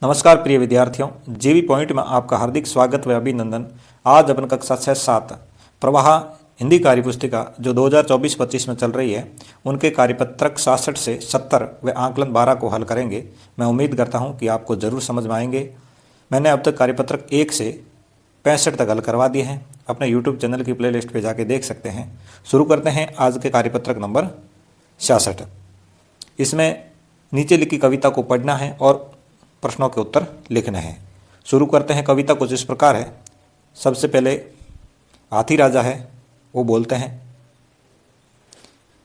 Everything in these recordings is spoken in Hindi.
नमस्कार प्रिय विद्यार्थियों, जीवी पॉइंट में आपका हार्दिक स्वागत व अभिनंदन। आज अपन कक्षा 6-7 प्रवाह हिंदी कार्यपुस्तिका जो 2024-25 में चल रही है उनके कार्यपत्रक 66 से 70 व आंकलन 12 को हल करेंगे। मैं उम्मीद करता हूं कि आपको ज़रूर समझ में आएंगे। मैंने अब तक कार्यपत्रक 1 से 65 तक हल करवा दिए हैं। अपने यूट्यूब चैनल की प्लेलिस्ट पे जाके देख सकते हैं। शुरू करते हैं आज के कार्यपत्रक नंबर 66। इसमें नीचे लिखी कविता को पढ़ना है और प्रश्नों के उत्तर लिखने हैं। शुरू करते हैं। कविता कुछ इस प्रकार है। सबसे पहले हाथी राजा है, वो बोलते हैं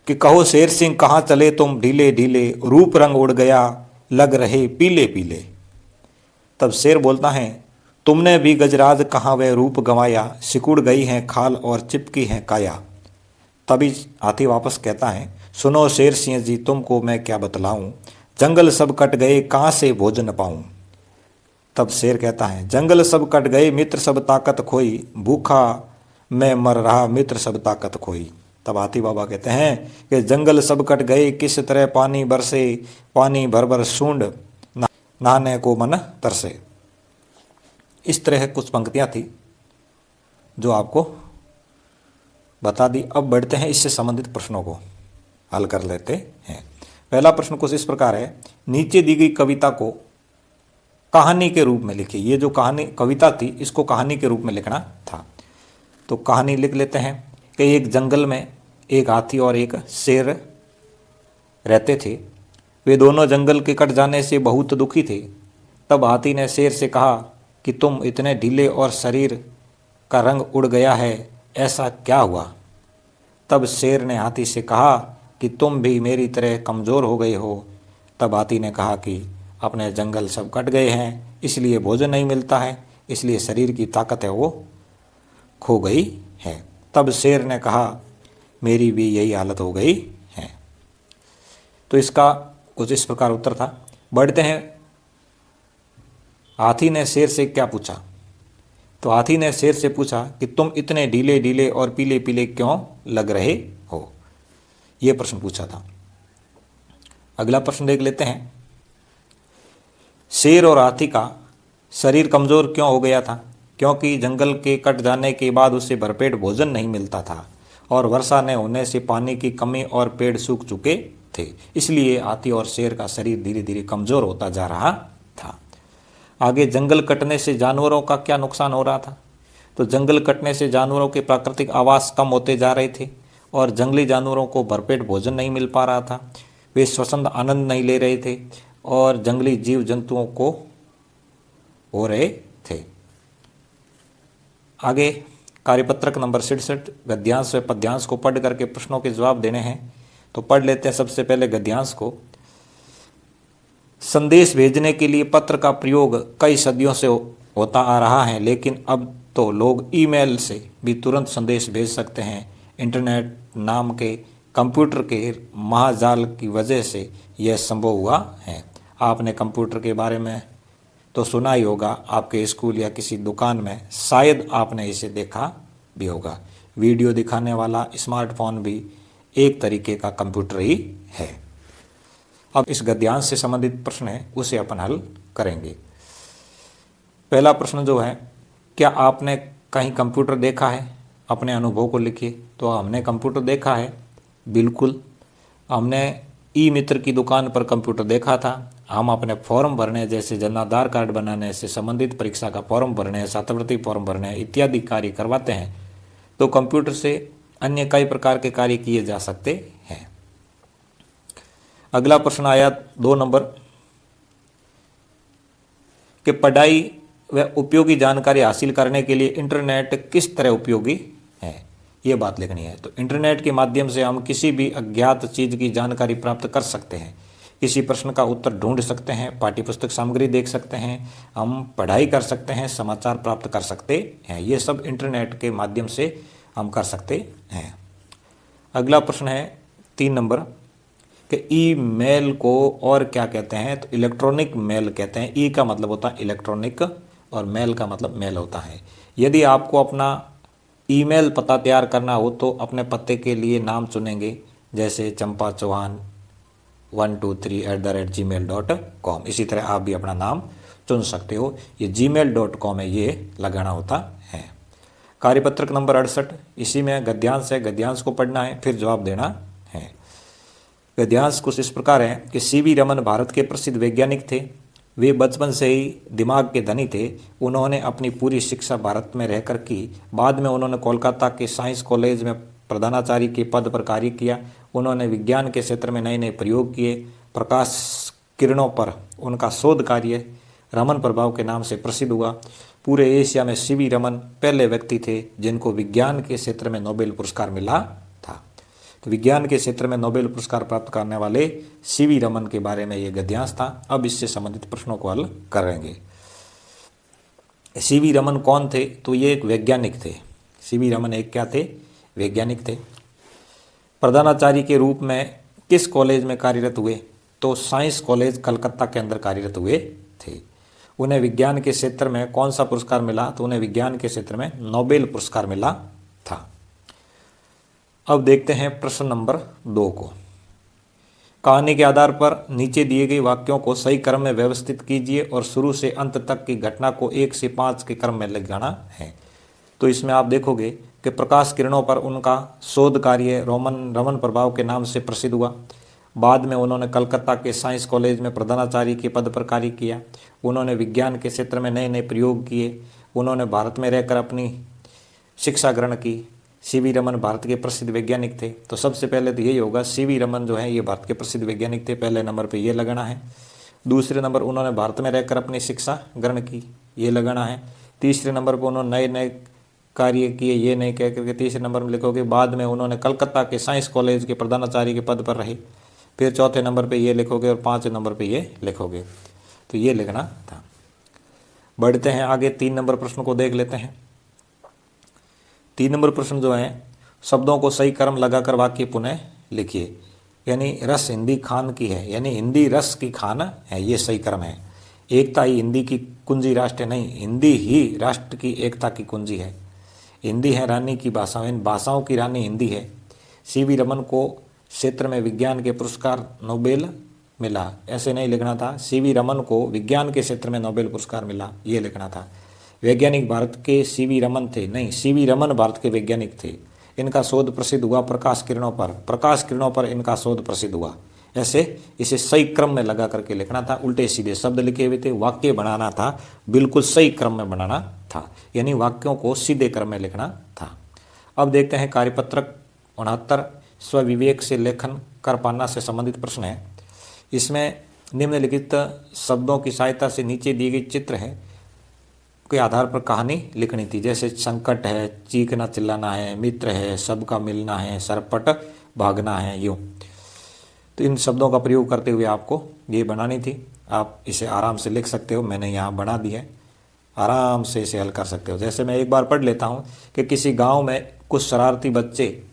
कि कहो शेर सिंह कहाँ चले तुम ढीले ढीले, रूप रंग उड़ गया लग रहे पीले पीले। तब शेर बोलता है तुमने भी गजराज कहाँ वह रूप गंवाया, सिकुड़ गई हैं खाल और चिपकी हैं काया। तभी हाथी वापस कहता है सुनो शेर सिंह जी तुमको मैं क्या बतलाऊं, जंगल सब कट गए कहाँ से भोजन पाऊं। तब शेर कहता है जंगल सब कट गए मित्र सब ताकत खोई, भूखा मैं मर रहा मित्र सब ताकत खोई। तब हाथी बाबा कहते हैं कि जंगल सब कट गए किस तरह पानी बरसे, पानी भर भर सूंड नहाने को मन तरसे। इस तरह कुछ पंक्तियां थी जो आपको बता दी। अब बढ़ते हैं इससे संबंधित प्रश्नों को हल कर लेते हैं। पहला प्रश्न कुछ इस प्रकार है, नीचे दी गई कविता को कहानी के रूप में लिखिए। ये जो कविता थी इसको कहानी के रूप में लिखना था। तो कहानी लिख लेते हैं कि एक जंगल में एक हाथी और एक शेर रहते थे। वे दोनों जंगल के कट जाने से बहुत दुखी थे। तब हाथी ने शेर से कहा कि तुम इतने ढीले और शरीर का रंग उड़ गया है, ऐसा क्या हुआ। तब शेर ने हाथी से कहा कि तुम भी मेरी तरह कमज़ोर हो गए हो। तब हाथी ने कहा कि अपने जंगल सब कट गए हैं, इसलिए भोजन नहीं मिलता है, इसलिए शरीर की ताकत है वो खो गई है। तब शेर ने कहा मेरी भी यही हालत हो गई है। तो इसका कुछ इस प्रकार उत्तर था। बढ़ते हैं। हाथी ने शेर से क्या पूछा। तो हाथी ने शेर से पूछा कि तुम इतने ढीले ढीले और पीले पीले क्यों लग रहे हो। यह प्रश्न पूछा था। अगला प्रश्न देख लेते हैं। शेर और हाथी का शरीर कमज़ोर क्यों हो गया था। क्योंकि जंगल के कट जाने के बाद उसे भरपेट भोजन नहीं मिलता था और वर्षा न होने से पानी की कमी और पेड़ सूख चुके थे, इसलिए हाथी और शेर का शरीर धीरे धीरे कमज़ोर होता जा रहा था। आगे जंगल कटने से जानवरों का क्या नुकसान हो रहा था। तो जंगल कटने से जानवरों के प्राकृतिक आवास कम होते जा रहे थे और जंगली जानवरों को भरपेट भोजन नहीं मिल पा रहा था। वे स्वच्छंद आनंद नहीं ले रहे थे और जंगली जीव जंतुओं को हो रहे थे। आगे कार्यपत्रक नंबर 67 गद्यांश व पद्यांश को पढ़ करके प्रश्नों के जवाब देने हैं। तो पढ़ लेते हैं सबसे पहले गद्यांश को। संदेश भेजने के लिए पत्र का प्रयोग कई सदियों से होता आ रहा है, लेकिन अब तो लोग ईमेल से भी तुरंत संदेश भेज सकते हैं। इंटरनेट नाम के कंप्यूटर के महाजाल की वजह से यह संभव हुआ है। आपने कंप्यूटर के बारे में तो सुना ही होगा, आपके स्कूल या किसी दुकान में शायद आपने इसे देखा भी होगा। वीडियो दिखाने वाला स्मार्टफोन भी एक तरीके का कंप्यूटर ही है। अब इस गद्यांश से संबंधित प्रश्न है उसे अपन हल करेंगे। पहला प्रश्न जो है, क्या आपने कहीं कंप्यूटर देखा है, अपने अनुभव को लिखिए। तो हमने कंप्यूटर देखा है, बिल्कुल। हमने ई मित्र की दुकान पर कंप्यूटर देखा था। हम अपने फॉर्म भरने जैसे जन आधार कार्ड बनाने से संबंधित परीक्षा का फॉर्म भरने, छात्रवृत्ति फॉर्म भरने इत्यादि कार्य करवाते हैं। तो कंप्यूटर से अन्य कई प्रकार के कार्य किए जा सकते हैं। अगला प्रश्न आया 2 नंबर कि पढ़ाई व उपयोगी जानकारी हासिल करने के लिए इंटरनेट किस तरह उपयोगी है, ये बात लिखनी है। तो इंटरनेट के माध्यम से हम किसी भी अज्ञात चीज़ की जानकारी प्राप्त कर सकते हैं, किसी प्रश्न का उत्तर ढूंढ सकते हैं, पाठ्यपुस्तक सामग्री देख सकते हैं, हम पढ़ाई कर सकते हैं, समाचार प्राप्त कर सकते हैं। ये सब इंटरनेट के माध्यम से हम कर सकते हैं। अगला प्रश्न है 3 नंबर कि ईमेल को और क्या कहते हैं। तो इलेक्ट्रॉनिक मेल कहते हैं। ई का मतलब होता है इलेक्ट्रॉनिक और मेल का मतलब मेल होता है। यदि आपको अपना ईमेल पता तैयार करना हो तो अपने पते के लिए नाम चुनेंगे, जैसे चंपा चौहान 123@gmail.com। इसी तरह आप भी अपना नाम चुन सकते हो। ये gmail.com में ये लगाना होता है। कार्यपत्रक नंबर 68, इसी में गद्यांश है, गद्यांश को पढ़ना है फिर जवाब देना है। गद्यांश कुछ इस प्रकार है कि सीवी रमन भारत के प्रसिद्ध वैज्ञानिक थे। वे बचपन से ही दिमाग के धनी थे। उन्होंने अपनी पूरी शिक्षा भारत में रहकर की। बाद में उन्होंने कोलकाता के साइंस कॉलेज में प्रधानाचार्य के पद पर कार्य किया। उन्होंने विज्ञान के क्षेत्र में नए नए प्रयोग किए। प्रकाश किरणों पर उनका शोध कार्य रमन प्रभाव के नाम से प्रसिद्ध हुआ। पूरे एशिया में सीवी रमन पहले व्यक्ति थे जिनको विज्ञान के क्षेत्र में नोबेल पुरस्कार मिला था। तो विज्ञान के क्षेत्र में नोबेल पुरस्कार प्राप्त करने वाले सीवी रमन के बारे में ये गद्यांश था। अब इससे संबंधित प्रश्नों को हल करेंगे। सीवी रमन कौन थे? तो ये एक वैज्ञानिक थे। सीवी रमन एक क्या थे? वैज्ञानिक थे। प्रधानाचार्य के रूप में किस कॉलेज में कार्यरत हुए? तो साइंस कॉलेज कलकत्ता के अंदर कार्यरत हुए थे। उन्हें विज्ञान के क्षेत्र में कौन सा पुरस्कार मिला? तो उन्हें विज्ञान के क्षेत्र में नोबेल पुरस्कार मिला था। अब देखते हैं प्रश्न नंबर 2 को। कहानी के आधार पर नीचे दिए गए वाक्यों को सही क्रम में व्यवस्थित कीजिए और शुरू से अंत तक की घटना को 1 से 5 के क्रम में लगाना है। तो इसमें आप देखोगे कि प्रकाश किरणों पर उनका शोध कार्य रमन प्रभाव के नाम से प्रसिद्ध हुआ। बाद में उन्होंने कलकत्ता के साइंस कॉलेज में प्रधानाचार्य के पद पर कार्य किया। उन्होंने विज्ञान के क्षेत्र में नए नए प्रयोग किए। उन्होंने भारत में रहकर अपनी शिक्षा ग्रहण की। सीवी रमन भारत के प्रसिद्ध वैज्ञानिक थे। तो सबसे पहले तो यही होगा, सीवी रमन जो है ये भारत के प्रसिद्ध वैज्ञानिक थे, पहले नंबर पे ये लगाना है। दूसरे नंबर उन्होंने भारत में रहकर अपनी शिक्षा ग्रहण की, ये लगाना है। तीसरे नंबर पर उन्होंने नए नए कार्य किए, ये नहीं कह करके तीसरे नंबर में लिखोगे। बाद में उन्होंने कलकत्ता के साइंस कॉलेज के प्रधानाचार्य के पद पर रहे। फिर चौथे नंबर पे ये लिखोगे और 5वें नंबर पे ये लिखोगे। तो ये लिखना था। बढ़ते हैं आगे, 3 नंबर प्रश्न को देख लेते हैं। 3 नंबर प्रश्न जो है, शब्दों को सही क्रम लगाकर वाक्य पुनः लिखिए। यानी रस हिंदी खान की है, यानी हिंदी रस की खान है, ये सही क्रम है। एकता ही हिंदी की कुंजी राष्ट्र नहीं, हिंदी ही राष्ट्र की एकता की कुंजी है। हिंदी है रानी की भाषा, इन भाषाओं की रानी हिंदी है। सीवी रमन को क्षेत्र में विज्ञान के पुरस्कार नोबेल मिला, ऐसे नहीं लिखना था। सीवी रमन को विज्ञान के क्षेत्र में नोबेल पुरस्कार मिला, ये लिखना था। वैज्ञानिक भारत के सीवी रमन थे, नहीं, सीवी रमन भारत के वैज्ञानिक थे। इनका शोध प्रसिद्ध हुआ प्रकाश किरणों पर, प्रकाश किरणों पर इनका शोध प्रसिद्ध हुआ। ऐसे इसे सही क्रम में लगा करके लिखना था। उल्टे सीधे शब्द लिखे हुए थे, वाक्य बनाना था, बिल्कुल सही क्रम में बनाना था, यानी वाक्यों को सीधे क्रम में लिखना था। अब देखते हैं कार्यपत्रक 69, स्वविवेक से लेखन कर पाना से संबंधित प्रश्न है। इसमें निम्नलिखित शब्दों की सहायता से नीचे दिए गए चित्र है के आधार पर कहानी लिखनी थी। जैसे संकट है, चीखना चिल्लाना है, मित्र है, सबका मिलना है, सरपट भागना है, यूँ। तो इन शब्दों का प्रयोग करते हुए आपको ये बनानी थी। आप इसे आराम से लिख सकते हो, मैंने यहाँ बना दी है, आराम से इसे हल कर सकते हो। जैसे मैं एक बार पढ़ लेता हूँ कि किसी गांव में कुछ शरारती बच्चे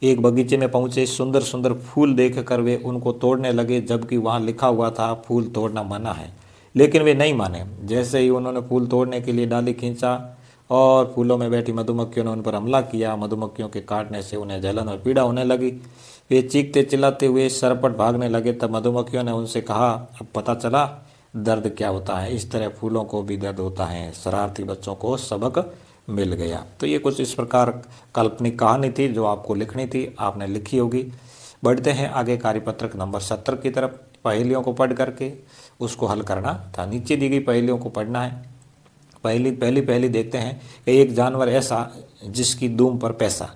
एक बगीचे में पहुँचे। सुंदर सुंदर फूल देखकर वे उनको तोड़ने लगे, जबकि वहाँ लिखा हुआ था फूल तोड़ना मना है। लेकिन वे नहीं माने। जैसे ही उन्होंने फूल तोड़ने के लिए डाली खींचा और फूलों में बैठी मधुमक्खियों ने उन पर हमला किया। मधुमक्खियों के काटने से उन्हें जलन और पीड़ा होने लगी। वे चीखते चिल्लाते हुए सरपट भागने लगे। तब मधुमक्खियों ने उनसे कहा, अब पता चला दर्द क्या होता है। इस तरह फूलों को भी दर्द होता है। शरारती बच्चों को सबक मिल गया। तो ये कुछ इस प्रकार काल्पनिक कहानी थी जो आपको लिखनी थी, आपने लिखी होगी। बढ़ते हैं आगे कार्यपत्रक नंबर 70 की तरफ। पहेलियों को पढ़ करके उसको हल करना था। नीचे दी गई पहेलियों को पढ़ना है। पहली देखते हैं कि एक जानवर ऐसा जिसकी दूम पर पैसा,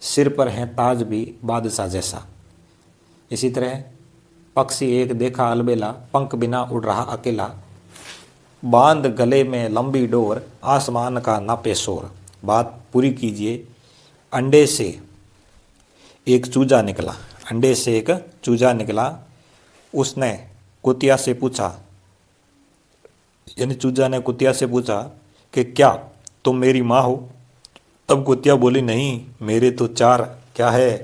सिर पर है ताज भी बादशाह जैसा। इसी तरह पक्षी एक देखा अलबेला, पंख बिना उड़ रहा अकेला, बांध गले में लंबी डोर, आसमान का नापे शोर। बात पूरी कीजिए। अंडे से एक चूजा निकला, अंडे से एक चूजा निकला। उसने कुतिया से पूछा, यानी चूजा ने कुतिया से पूछा कि क्या तुम मेरी माँ हो? तब कुतिया बोली, नहीं, मेरे तो 4 क्या है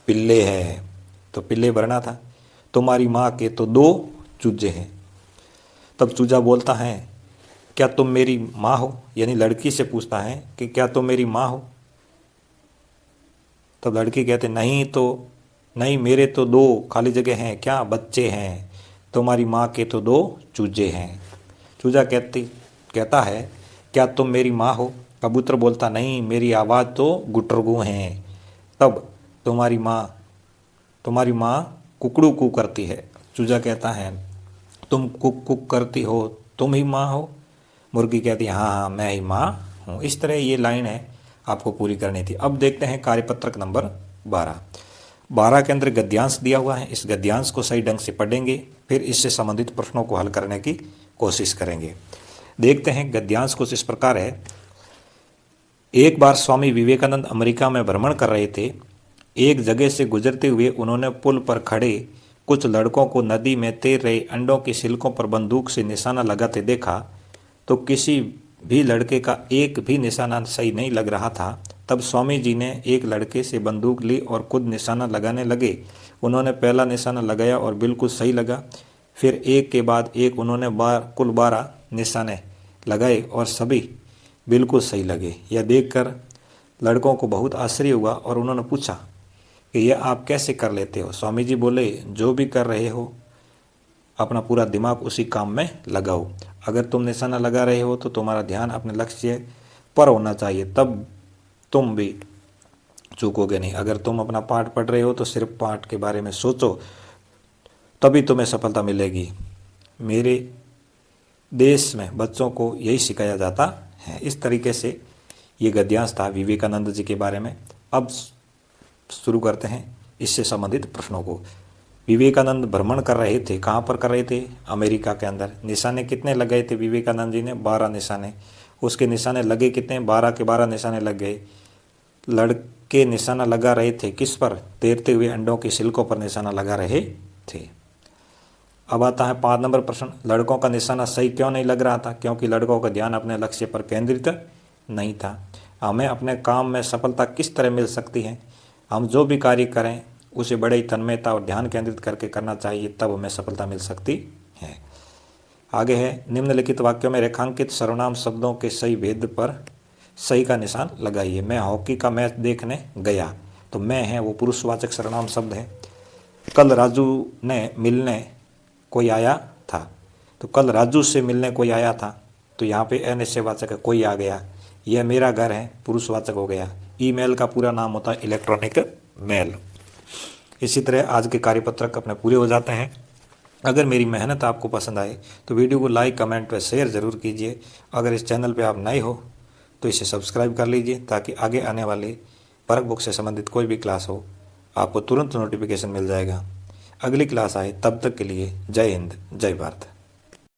पिल्ले हैं। तो पिल्ले भरना था। तुम्हारी माँ के तो 2 चूजे हैं। तब चूजा बोलता है, क्या तुम मेरी माँ हो? यानी लड़की से पूछता है कि क्या तुम मेरी माँ हो? तब लड़की कहते, नहीं, तो नहीं, मेरे तो 2 खाली जगह हैं, क्या बच्चे हैं। तुम्हारी माँ के तो 2 चूजे हैं। चूजा कहता है, क्या तुम मेरी माँ हो? कबूतर बोलता, नहीं, मेरी आवाज़ तो गुटरगू है। तब तुम्हारी माँ कुकड़ू कू करती है। चूजा कहता है, तुम कुक कुक करती हो, तुम ही माँ हो? मुर्गी कहती है, हाँ हाँ, मैं ही माँ हूँ। इस तरह ये लाइन है, आपको पूरी करनी थी। अब देखते हैं कार्यपत्रक नंबर 12 के अंदर गद्यांश दिया हुआ है। इस गद्यांश को सही ढंग से पढ़ेंगे, फिर इससे संबंधित प्रश्नों को हल करने की कोशिश करेंगे। देखते हैं, गद्यांश कुछ इस प्रकार है। एक बार स्वामी विवेकानंद अमेरिका में भ्रमण कर रहे थे। एक जगह से गुजरते हुए उन्होंने पुल पर खड़े कुछ लड़कों को नदी में तैर रहे अंडों की सिल्कों पर बंदूक से निशाना लगाते देखा, तो किसी भी लड़के का एक भी निशाना सही नहीं लग रहा था। तब स्वामी जी ने एक लड़के से बंदूक ली और खुद निशाना लगाने लगे। उन्होंने पहला निशाना लगाया और बिल्कुल सही लगा। फिर एक के बाद एक उन्होंने कुल 12 निशाने लगाए और सभी बिल्कुल सही लगे। यह देखकर लड़कों को बहुत आश्चर्य हुआ और उन्होंने पूछा कि यह आप कैसे कर लेते हो? स्वामी जी बोले, जो भी कर रहे हो अपना पूरा दिमाग उसी काम में लगाओ। अगर तुम निशाना लगा रहे हो तो तुम्हारा ध्यान अपने लक्ष्य पर होना चाहिए, तब तुम भी चूकोगे नहीं। अगर तुम अपना पाठ पढ़ रहे हो तो सिर्फ पाठ के बारे में सोचो, तभी तुम्हें सफलता मिलेगी। मेरे देश में बच्चों को यही सिखाया जाता है। इस तरीके से ये गद्यांश था विवेकानंद जी के बारे में। अब शुरू करते हैं इससे संबंधित प्रश्नों को। विवेकानंद भ्रमण कर रहे थे, कहाँ पर कर रहे थे? अमेरिका के अंदर। निशाने कितने लगाए थे विवेकानंद जी ने? 12 निशाने। उसके निशाने लगे कितने? 12 के 12 निशाने लग गए। लड़के निशाना लगा रहे थे किस पर? तैरते हुए अंडों की सिल्कों पर निशाना लगा रहे थे। अब आता है 5 नंबर प्रश्न। लड़कों का निशाना सही क्यों नहीं लग रहा था? क्योंकि लड़कों का ध्यान अपने लक्ष्य पर केंद्रित नहीं था। हमें अपने काम में सफलता किस तरह मिल सकती है? हम जो भी कार्य करें उसे बड़े ही तन्मयता और ध्यान केंद्रित करके करना चाहिए, तब हमें सफलता मिल सकती है। आगे है, निम्नलिखित वाक्यों में रेखांकित सर्वनाम शब्दों के सही भेद पर सही का निशान लगाइए। मैं हॉकी का मैच देखने गया, तो मैं है वो पुरुषवाचक सर्वनाम शब्द है। कल राजू ने मिलने कोई आया था, तो कल राजू से मिलने कोई आया था, तो यहाँ पे अनिश्चयवाचक है, कोई आ गया। यह मेरा घर है, पुरुषवाचक हो गया। ईमेल का पूरा नाम होता है इलेक्ट्रॉनिक मेल। इसी तरह आज के कार्यपत्रक अपने पूरे हो जाते हैं। अगर मेरी मेहनत आपको पसंद आए तो वीडियो को लाइक, कमेंट व शेयर ज़रूर कीजिए। अगर इस चैनल पे आप नए हो तो इसे सब्सक्राइब कर लीजिए, ताकि आगे आने वाले वर्क बुक से संबंधित कोई भी क्लास हो आपको तुरंत नोटिफिकेशन मिल जाएगा। अगली क्लास आए, तब तक के लिए जय हिंद, जय भारत।